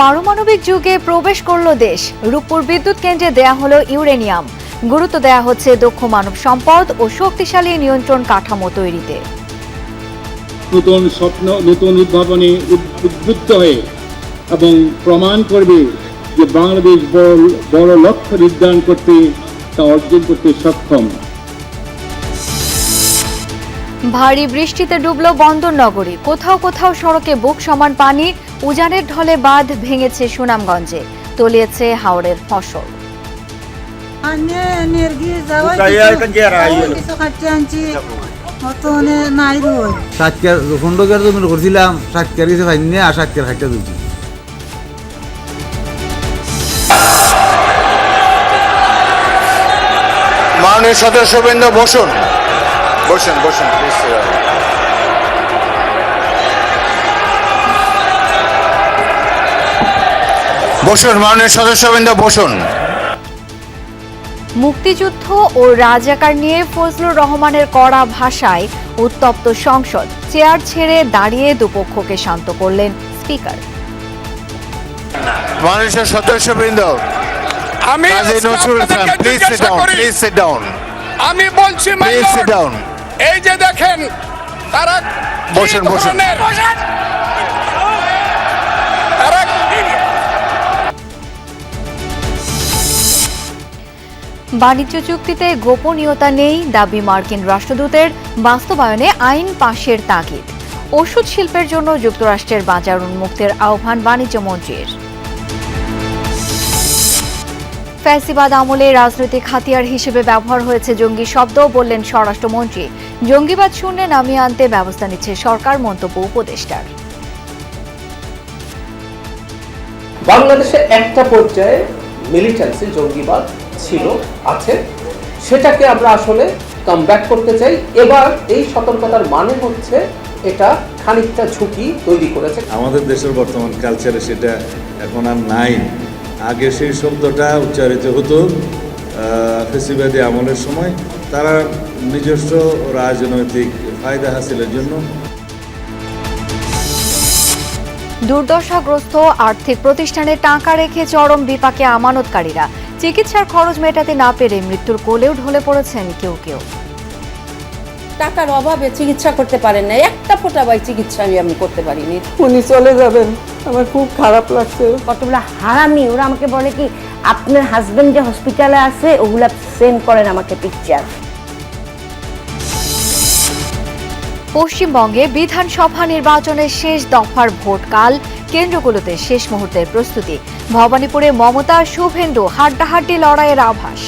পারমাণবিক যুগে প্রবেশ করল দেশ। রূপপুর বিদ্যুৎ কেন্দ্রে দেয়া হলো ইউরেনিয়াম। গুরুত্ব দেয়া হচ্ছে দক্ষ মানব সম্পদ ও শক্তিশালী নিয়ন্ত্রণ কাঠামো তৈরিতে। নতুন স্বপ্ন, নতুন উদ্ভাবনে উদ্বুদ্ধ হয়ে এবং প্রমাণ করবে যে বাংলাদেশ বড় লক্ষ্য নির্ধারণ করতে তা অর্জন করতে সক্ষম। ভারী বৃষ্টিতে ডুবল বন্দর নগরী। কোথাও কোথাও সড়কে বুক সমান পানি। উজানের ঢলে বাঁধ ভেঙেছে সুনামগঞ্জে, তলিয়েছে হাওরের ফসল। মাননীয় সদস্যবৃন্দ বসুন বসুন বসুন বসুন মাননীয় সদস্যবৃন্দ বসুন। মুক্তিযুদ্ধ ও রাজাকার নিয়ে ফজলুর রহমানের কড়া ভাষায় উত্তপ্ত সংসদ। চেয়ার ছেড়ে দাঁড়িয়ে দুপক্ষকে শান্ত করলেন স্পিকার। মাননীয় সদস্যবৃন্দ, আমি বলছি এই যে দেখেন তারা বসুন বসুন বাণিজ্য চুক্তিতে গোপনীয়তা নেই দাবি মার্কিন রাষ্ট্রদূতের। বাস্তবায়নে আইন পাশের তাগিদ। ওষুধ শিল্পের জন্য যুক্তরাষ্ট্রের বাজার উন্মুক্তের আহ্বান বাণিজ্য মন্ত্রীর। ফ্যাসিবাদ আমলে রাজনৈতিক হাতিয়ার হিসেবে ব্যবহার হয়েছে জঙ্গি শব্দ, বললেন স্বরাষ্ট্রমন্ত্রী। জঙ্গিবাদ শূন্যে নামিয়ে আনতে ব্যবস্থা নিচ্ছে সরকার, মন্তব্য উপদেষ্টার। বাংলাদেশে একটা পর্যায়ে মিলিটেন্সি জঙ্গিবাদ ছিল, আছে, সেটাকে আমরা আসলে কামব্যাক করতে চাই। এবার এই সতর্কতার মানে হচ্ছে এটা খানিকটা ঝুঁকি তৈরি করেছে। আমাদের দেশের বর্তমান কালচারে সেটা এখন আর নাই। আগে সেই শব্দটা উচ্চারিত হতো ফ্যাসিবাদী আমলের সময়, তারা নিজস্ব রাজনৈতিক ফায়দা হাসিলের জন্য। দুর্দশাগ্রস্ত আর্থিক প্রতিষ্ঠানে টাকা রেখে চরম বিপাকে আমানতকারীরা। চিকিৎসার খরচ মেটাতে না পেরে মৃত্যুর কোলেও ঢলে পড়েছেন কেউ কেউ। টাকার অভাবে চিকিৎসা করতে পারেন না, একটা ফোঁটা বাই চিকিৎসা আমি করতে পারিনি। উনি চলে যাবেন, আমার খুব খারাপ লাগছে। কতগুলো হারামি, ওরা আমাকে বলে কি আপনার হাজবেন্ড যে হসপিটালে আছে ওগুলা সেন্ড করেন আমাকে পিকচার। পশ্চিমবঙ্গে বিধানসভা নির্বাচনের শেষ দফার ভোটকাল। কেন্দ্রগুলোতে শেষ মুহূর্তের প্রস্তুতি। ভবানীপুরে মমতা শুভেন্দু হাড্ডাহাড্ডি লড়াইয়ের আভাস।